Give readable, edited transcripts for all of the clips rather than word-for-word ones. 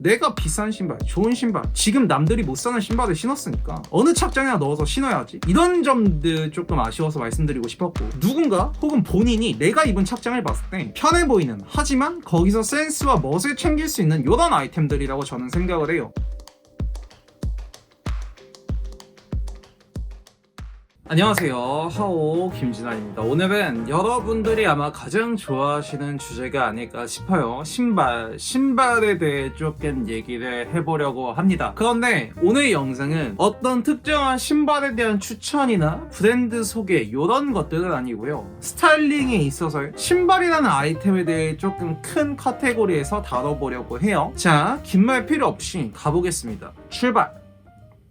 내가 비싼 신발, 좋은 신발, 지금 남들이 못 사는 신발을 신었으니까 어느 착장이나 넣어서 신어야지. 이런 점들 조금 아쉬워서 말씀드리고 싶었고, 누군가 혹은 본인이 내가 입은 착장을 봤을 때 편해 보이는, 하지만 거기서 센스와 멋을 챙길 수 있는 이런 아이템들이라고 저는 생각을 해요. 안녕하세요, 하오 김진아입니다. 오늘은 여러분들이 아마 가장 좋아하시는 주제가 아닐까 싶어요. 신발에 대해 조금 얘기를 해보려고 합니다. 그런데 오늘 영상은 어떤 특정한 신발에 대한 추천이나 브랜드 소개 이런 것들은 아니고요, 스타일링에 있어서 신발이라는 아이템에 대해 조금 큰 카테고리에서 다뤄보려고 해요. 자, 긴 말 필요 없이 가보겠습니다. 출발!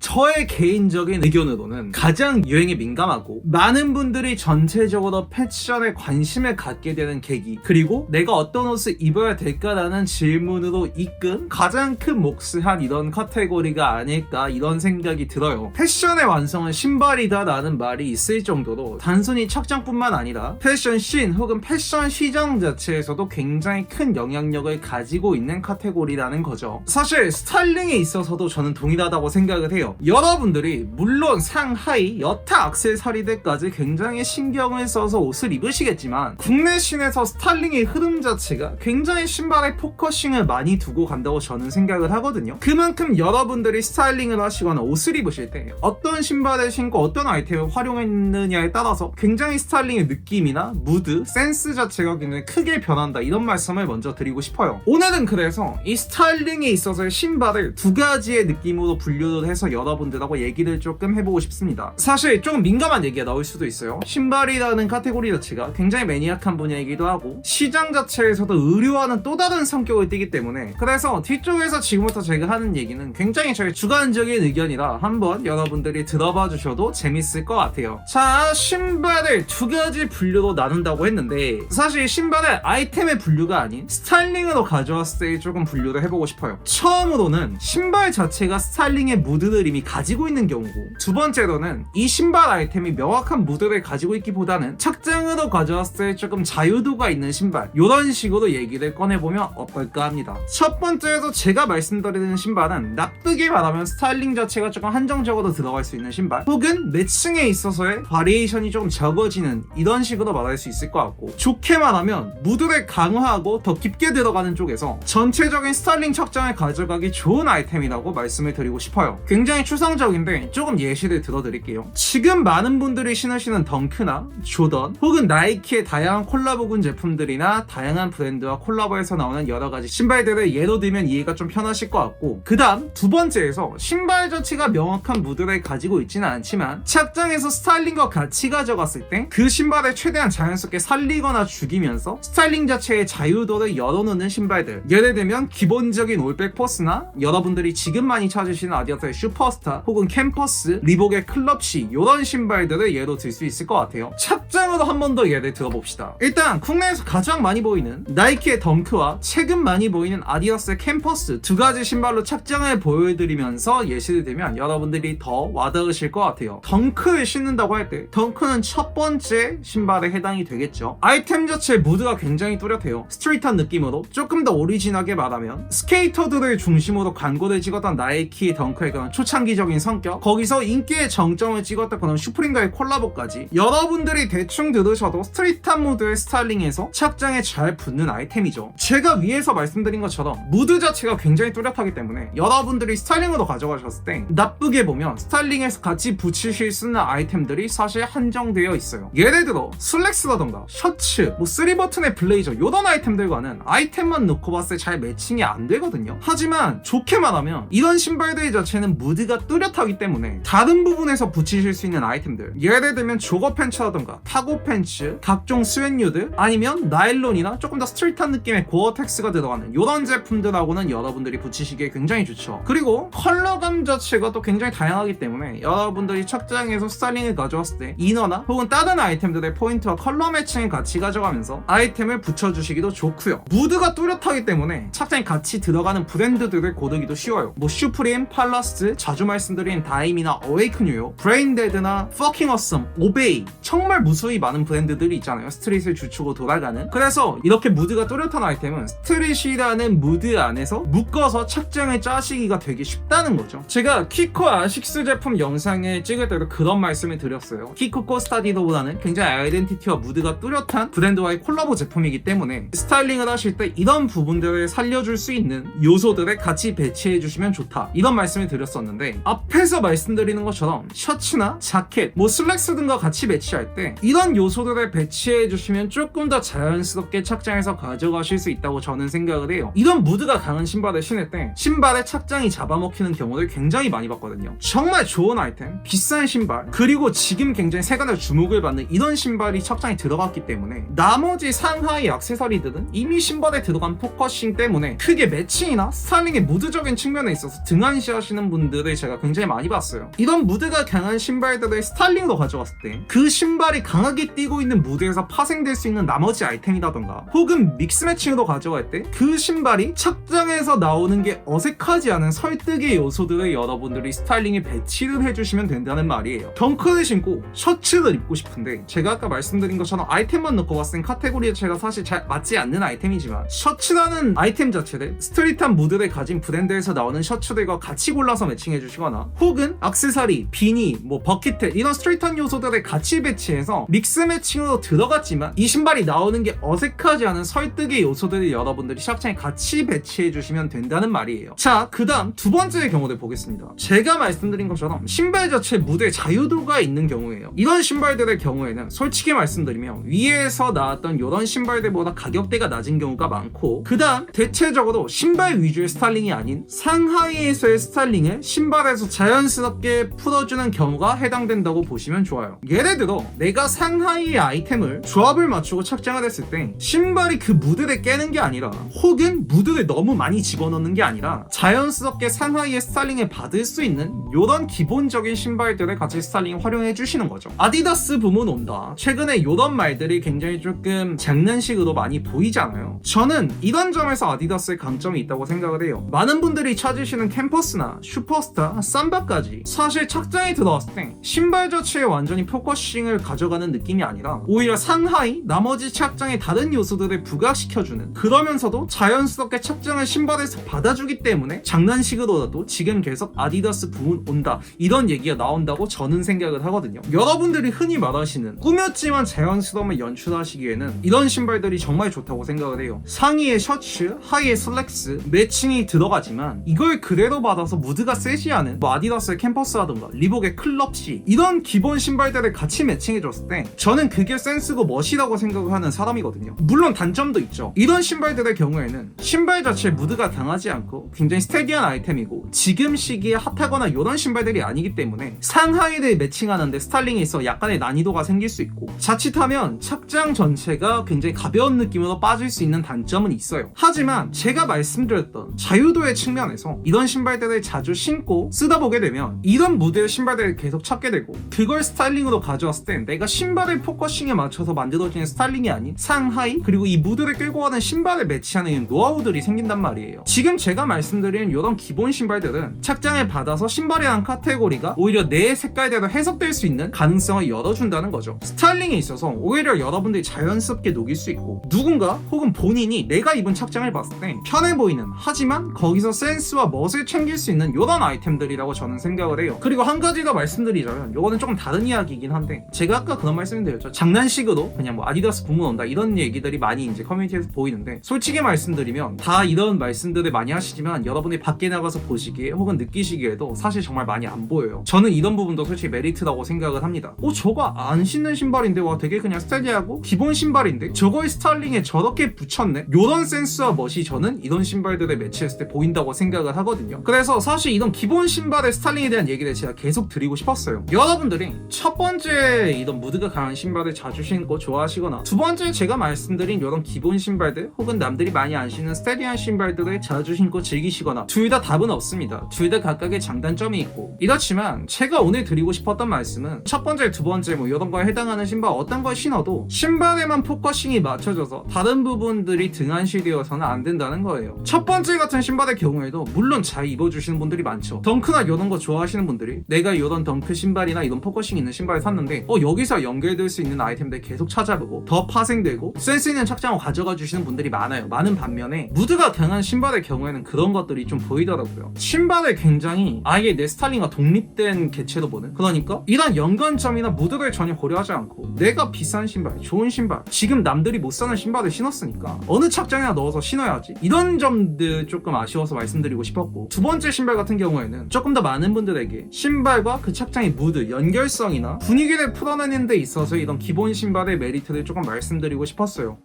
저의 개인적인 의견으로는 가장 유행에 민감하고 많은 분들이 전체적으로 패션에 관심을 갖게 되는 계기, 그리고 내가 어떤 옷을 입어야 될까라는 질문으로 이끈 가장 큰 몫을 한 이런 카테고리가 아닐까, 이런 생각이 들어요. 패션의 완성은 신발이다 라는 말이 있을 정도로 단순히 착장뿐만 아니라 패션 씬 혹은 패션 시장 자체에서도 굉장히 큰 영향력을 가지고 있는 카테고리라는 거죠. 사실 스타일링에 있어서도 저는 동일하다고 생각을 해요. 여러분들이 물론 상하이, 여타 액세서리들까지 굉장히 신경을 써서 옷을 입으시겠지만, 국내 씬에서 스타일링의 흐름 자체가 굉장히 신발에 포커싱을 많이 두고 간다고 저는 생각을 하거든요. 그만큼 여러분들이 스타일링을 하시거나 옷을 입으실 때 어떤 신발을 신고 어떤 아이템을 활용했느냐에 따라서 굉장히 스타일링의 느낌이나 무드, 센스 자체가 굉장히 크게 변한다, 이런 말씀을 먼저 드리고 싶어요. 오늘은 그래서 이 스타일링에 있어서 신발을 두 가지의 느낌으로 분류를 해서 여러분들하고 얘기를 조금 해보고 싶습니다. 사실 조금 민감한 얘기가 나올 수도 있어요. 신발이라는 카테고리 자체가 굉장히 매니악한 분야이기도 하고 시장 자체에서도 의류와는 또 다른 성격을 띠기 때문에, 그래서 뒤쪽에서 지금부터 제가 하는 얘기는 굉장히 저의 주관적인 의견이라 한번 여러분들이 들어봐 주셔도 재밌을 것 같아요. 자, 신발을 두 가지 분류로 나눈다고 했는데, 사실 신발을 아이템의 분류가 아닌 스타일링으로 가져왔을 때 조금 분류를 해보고 싶어요. 처음으로는 신발 자체가 스타일링의 무드를 이미 가지고 있는 경우고, 두 번째로는 이 신발 아이템이 명확한 무드를 가지고 있기보다는 착장으로 가져왔을 때 조금 자유도가 있는 신발, 이런 식으로 얘기를 꺼내보면 어떨까 합니다. 첫 번째로 제가 말씀드리는 신발은 나쁘게 말하면 스타일링 자체가 조금 한정적으로 들어갈 수 있는 신발, 혹은 매칭에 있어서의 바리에이션이 조금 적어지는, 이런 식으로 말할 수 있을 것 같고, 좋게 말하면 무드를 강화하고 더 깊게 들어가는 쪽에서 전체적인 스타일링 착장을 가져가기 좋은 아이템이라고 말씀을 드리고 싶어요. 굉장히 추상적인데 조금 예시를 들어드릴게요. 지금 많은 분들이 신으시는 덩크나 조던, 혹은 나이키의 다양한 콜라보군 제품들이나 다양한 브랜드와 콜라보해서 나오는 여러가지 신발들을 예로 들면 이해가 좀 편하실 것 같고, 그 다음 두 번째에서 신발 자체가 명확한 무드를 가지고 있지는 않지만 착장에서 스타일링과 같이 가져갔을 때 그 신발을 최대한 자연스럽게 살리거나 죽이면서 스타일링 자체의 자유도를 열어놓는 신발들, 예를 들면 기본적인 올백 포스나 여러분들이 지금 많이 찾으시는 아디다스의 슈퍼스타, 혹은 캠퍼스, 리복의 클럽시, 이런 신발들을 예로 들 수 있을 것 같아요. 착장으로 한 번 더 예를 들어봅시다. 일단 국내에서 가장 많이 보이는 나이키의 덩크와 최근 많이 보이는 아디다스의 캠퍼스, 두 가지 신발로 착장을 보여드리면서 예시를 들면 여러분들이 더 와닿으실 것 같아요. 덩크를 신는다고 할 때 덩크는 첫 번째 신발에 해당이 되겠죠. 아이템 자체의 무드가 굉장히 뚜렷해요. 스트릿한 느낌으로 조금 더 오리진하게 말하면 스케이터들을 중심으로 광고를 찍었던 나이키 덩크의 그런 초창기적인 성격, 거기서 인기의 정점을 찍었던 그런 슈프림과의 콜라보까지 여러분들이 대충 들으셔도 스트릿한 무드의 스타일링에서 착장에 잘 붙는 아이템이죠. 제가 위에서 말씀드린 것처럼 무드 자체가 굉장히 뚜렷하기 때문에 여러분들이 스타일링으로 가져가셨을 때 나쁘게 보면 스타일링에서 같이 붙이실 수 있는 아이템들이 사실 한정되어 있어요. 예를 들어 슬랙스라던가 셔츠, 3버튼의 블레이저, 이런 아이템들과는 아이템만 놓고 봤을 때 잘 매칭이 안 되거든요. 하지만 좋게 말하면 이런 신발들 자체는 무드가 뚜렷하기 때문에 다른 부분에서 붙이실 수 있는 아이템들, 예를 들면 조거 팬츠라던가 카고 팬츠, 각종 스웨뉴들, 아니면 나일론이나 조금 더 스트릿한 느낌의 고어텍스가 들어가는 이런 제품들하고는 여러분들이 붙이시기에 굉장히 좋죠. 그리고 컬러감 자체가 또 굉장히 다양하기 때문에 여러분들이 착장에서 스타일링을 가져왔을 때 이너나 혹은 다른 아이템들의 포인트와 컬러 매칭을 같이 가져가면서 아이템을 붙여주시기도 좋고요. 무드가 뚜렷하기 때문에 착장에 같이 들어가는 브랜드들을 고르기도 쉬워요. 슈프림, 팔라스, 자주 말씀드린 다임이나 어웨이크뉴요, 브레인데드나 퍼킹 어썸, 오베이, 정말 무수히 많은 브랜드들이 있잖아요. 스트릿을 주축으로 돌아가는. 그래서 이렇게 무드가 뚜렷한 아이템은 스트릿이라는 무드 안에서 묶어서 착장을 짜시기가 되게 쉽다는 거죠. 제가 키코 아식스 제품 영상을 찍을 때도 그런 말씀을 드렸어요. 키코 코스타디도보다는 굉장히 아이덴티티와 무드가 뚜렷한 브랜드와의 콜라보 제품이기 때문에 스타일링을 하실 때 이런 부분들을 살려줄 수 있는 요소들을 같이 배치해 주시면 좋다, 이런 말씀을 드렸었는데, 앞에서 말씀드리는 것처럼 셔츠나 자켓, 슬랙스 등과 같이 매치할 때 이런 요소들을 배치해 주시면 조금 더 자연스럽게 착장해서 가져가실 수 있다고 저는 생각을 해요. 이런 무드가 강한 신발을 신을 때 신발에 착장이 잡아먹히는 경우를 굉장히 많이 봤거든요. 정말 좋은 아이템, 비싼 신발, 그리고 지금 굉장히 세간의 주목을 받는 이런 신발이 착장이 들어갔기 때문에 나머지 상하이 액세서리들은 이미 신발에 들어간 포커싱 때문에 크게 매칭이나 스타일링의 무드적인 측면에 있어서 등한시하시는 분들을 제가 굉장히 많이 봤어요. 이런 무드가 강한 신발들을 스타일링으로 가져갔을 때 그 신발이 강하게 띄고 있는 무드에서 파생될 수 있는 나머지 아이템이라던가 혹은 믹스 매칭으로 가져갈 때 그 신발이 착장에서 나오는 게 어색하지 않은 설득의 요소들을 여러분들이 스타일링에 배치를 해주시면 된다는 말이에요. 덩크를 신고 셔츠를 입고 싶은데, 제가 아까 말씀드린 것처럼 아이템만 넣고 봤을 땐 카테고리에 제가 사실 잘 맞지 않는 아이템이지만, 셔츠라는 아이템 자체를 스트릿한 무드를 가진 브랜드에서 나오는 셔츠들과 같이 골라서 매칭해 주시거나 혹은 액세서리, 비니, 버킷햇, 이런 스트릿한 요소들을 같이 배치해서 믹스 매칭으로 들어갔지만 이 신발이 나오는 게 어색하지 않은 설득의 요소들을 여러분들이 착장에 같이 배치해 주시면 된다는 말이에요. 자, 그 다음 두 번째 경우를 보겠습니다. 제가 말씀드린 것처럼 신발 자체 무드에 자유도가 있는 경우예요. 이런 신발들의 경우에는 솔직히 말씀드리면 위에서 나왔던 이런 신발들보다 가격대가 낮은 경우가 많고, 그 다음 대체적으로 신발 위주의 스타일링이 아닌 상하이에서의 스타일링을 신발에서 자연스럽게 풀어주는 경우가 해당된다고 보시면 좋아요. 예를 들어 내가 상하이 아이템을 조합을 맞추고 착장을 했을 때 신발이 그 무드를 깨는 게 아니라, 혹은 무드를 너무 많이 집어넣는 게 아니라 자연스럽게 상하이의 스타일링을 받을 수 있는 이런 기본적인 신발들을 같이 스타일링 활용해 주시는 거죠. 아디다스 붐은 온다, 최근에 이런 말들이 굉장히 조금 장난식으로 많이 보이잖아요. 저는 이런 점에서 아디다스의 강점이 있다고 생각을 해요. 많은 분들이 찾으시는 캠퍼스나 슈퍼스타, 삼바까지 사실 착장에 들어왔을 때 신발 자체에 완전히 포커싱을 가져가는 느낌이 아니라 오히려 상하이, 나머지 착장의 다른 요소들을 부각시켜주는, 그러면서도 자연스럽게 착장을 신발에서 받아주기 때문에 장난식으로라도 지금 계속 아디다스 붐은 온다, 이런 얘기가 나온다고 저는 생각을 하거든요. 여러분들이 흔히 말하시는 꾸몄지만 자연스러움을 연출하시기에는 이런 신발들이 정말 좋다고 생각을 해요. 상의에 셔츠, 하의에 슬랙스, 매칭이 들어가지만 이걸 그대로 받아서 무드가 세지 않은 아디다스의 캠퍼스라던가 리복의 클럽시, 이런 기본 신발들을 같이 매칭해줬을 때 저는 그게 센스고 멋이라고 생각을 하는 사람이거든요. 물론 단점도 있죠. 이런 신발들의 경우에는 신발 자체에 무드가 강하지 않고 굉장히 스테디한 아이템이고 지금 시기에 핫하거나 이런 신발들이 아니기 때문에 상하이를 매칭하는데 스타일링에 있어 약간의 난이도가 생길 수 있고, 자칫하면 착장 전체가 굉장히 가벼운 느낌으로 빠질 수 있는 단점은 있어요. 하지만 제가 말씀드렸던 자유도의 측면에서 이런 신발들을 자주 신고 쓰다 보게 되면 이런 무드의 신발들을 계속 찾게 되고, 그걸 스타일링으로 가져왔을 땐 내가 신발의 포커싱에 맞춰서 만들어지는 스타일링이 아닌 상하이, 그리고 이 무드를 끌고 가는 신발을 매치하는 노하우들이 생긴단 말이에요. 지금 제가 말씀드린 이런 기본 신발들은 착장을 받아서 신발이라는 카테고리가 오히려 내 색깔대로 해석될 수 있는 가능성을 열어준다는 거죠. 스타일링에 있어서 오히려 여러분들이 자연스럽게 녹일 수 있고, 누군가 혹은 본인이 내가 입은 착장을 봤을 때 편해 보이는, 하지만 거기서 센스와 멋을 챙길 수 있는 이런 아이템들이라고 저는 생각을 해요. 그리고 한 가지 더 말씀드리자면, 이거는 조금 다른 이야기이긴 한데, 제가 아까 그런 말씀을 드렸죠. 장난식으로 그냥 아디다스 붐은 온다, 이런 얘기들이 많이 이제 커뮤니티에서 보이는데, 솔직히 말씀드리면 다 이런 말씀들을 많이 하시지만 여러분이 밖에 나가서 보시기에 혹은 느끼시기에도 사실 정말 많이 안 보여요. 저는 이런 부분도 솔직히 메리트라고 생각을 합니다. 저거 안 신는 신발인데 와 되게 그냥 스타일리하고 기본 신발인데 저거의 스타일링에 저렇게 붙였네, 요런 센스와 멋이 저는 이런 신발들을 매치했을 때 보인다고 생각을 하거든요. 그래서 사실 이런 기본 신발의 스타일링에 대한 얘기를 제가 계속 드리고 싶었어요. 여러분들이 첫 번째 이런 무드가 강한 신발을 자주 신고 좋아하시거나, 두 번째 제가 말씀드린 이런 기본 신발들 혹은 남들이 많이 안 신는 스테디한 신발들을 자주 신고 즐기시거나, 둘 다 답은 없습니다. 둘 다 각각의 장단점이 있고, 이렇지만 제가 오늘 드리고 싶었던 말씀은 첫 번째, 두 번째 이런 거에 해당하는 신발 어떤 걸 신어도 신발에만 포커싱이 맞춰져서 다른 부분들이 등한시되어서는 안 된다는 거예요. 첫 번째 같은 신발의 경우에도 물론 잘 입어주시는 분들이 많죠. 덩크나 이런 거 좋아하시는 분들이 내가 이런 덩크 신발이나 이런 포커싱 있는 신발을 샀는데 여기서 연결될 수 있는 아이템들 계속 찾아보고 더 파생되고 센스 있는 착장을 가져가 주시는 분들이 많아요. 많은 반면에 무드가 강한 신발의 경우에는 그런 것들이 좀 보이더라고요. 신발을 굉장히 아예 내 스타일링과 독립된 개체로 보는, 그러니까 이런 연관점이나 무드를 전혀 고려하지 않고 내가 비싼 신발, 좋은 신발, 지금 남들이 못 사는 신발을 신었으니까 어느 착장이나 넣어서 신어야지, 이런 점들 조금 아쉬워서 말씀드리고 싶었고, 두 번째 신발 같은 경우에는 조금 더 많은 분들에게 신발과 그 착장의 무드, 연결성이나 분위기를 풀어내는 데 있어서 이런 기본 신발의 메리트를 조금 말씀드리고 싶었어요.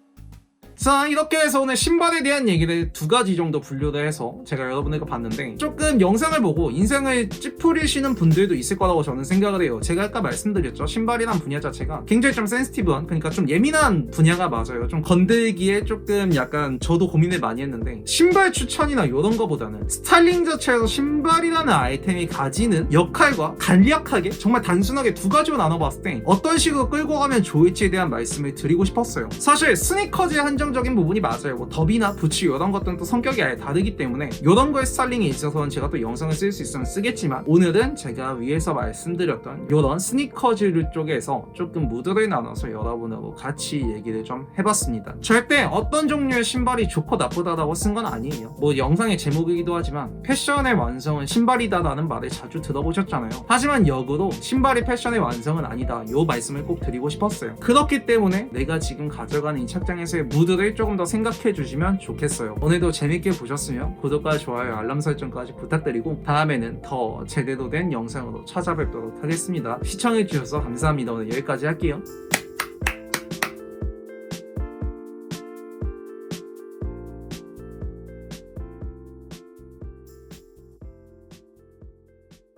자, 이렇게 해서 오늘 신발에 대한 얘기를 두 가지 정도 분류를 해서 제가 여러분에게 봤는데, 조금 영상을 보고 인생을 찌푸리시는 분들도 있을 거라고 저는 생각을 해요. 제가 아까 말씀드렸죠, 신발이란 분야 자체가 굉장히 좀 센시티브한, 그러니까 좀 예민한 분야가 맞아요. 좀 건들기에 조금 약간 저도 고민을 많이 했는데, 신발 추천이나 이런 거보다는 스타일링 자체에서 신발이라는 아이템이 가지는 역할과 간략하게 정말 단순하게 두 가지로 나눠봤을 때 어떤 식으로 끌고 가면 좋을지에 대한 말씀을 드리고 싶었어요. 사실 스니커즈의 한정적인 부분이 맞아요. 뭐 더비나 부츠 이런 것들은 또 성격이 아예 다르기 때문에 이런 거에 스타일링에 있어서는 제가 또 영상을 쓸 수 있으면 쓰겠지만, 오늘은 제가 위에서 말씀드렸던 이런 스니커즈 쪽에서 조금 무드를 나눠서 여러분하고 같이 얘기를 좀 해봤습니다. 절대 어떤 종류의 신발이 좋고 나쁘다라고 쓴 건 아니에요. 뭐 영상의 제목이기도 하지만 패션의 완성은 신발이다라는 말을 자주 들어보셨잖아요. 하지만 역으로 신발이 패션의 완성은 아니다, 이 말씀을 꼭 드리고 싶었어요. 그렇기 때문에 내가 지금 가져가는 이 착장에서의 무드를 조금 더 생각해 주시면 좋겠어요. 오늘도 재밌게 보셨으면 구독과 좋아요, 알람 설정까지 부탁드리고 다음에는 더 제대로 된 영상으로 찾아뵙도록 하겠습니다. 시청해 주셔서 감사합니다. 오늘 여기까지 할게요.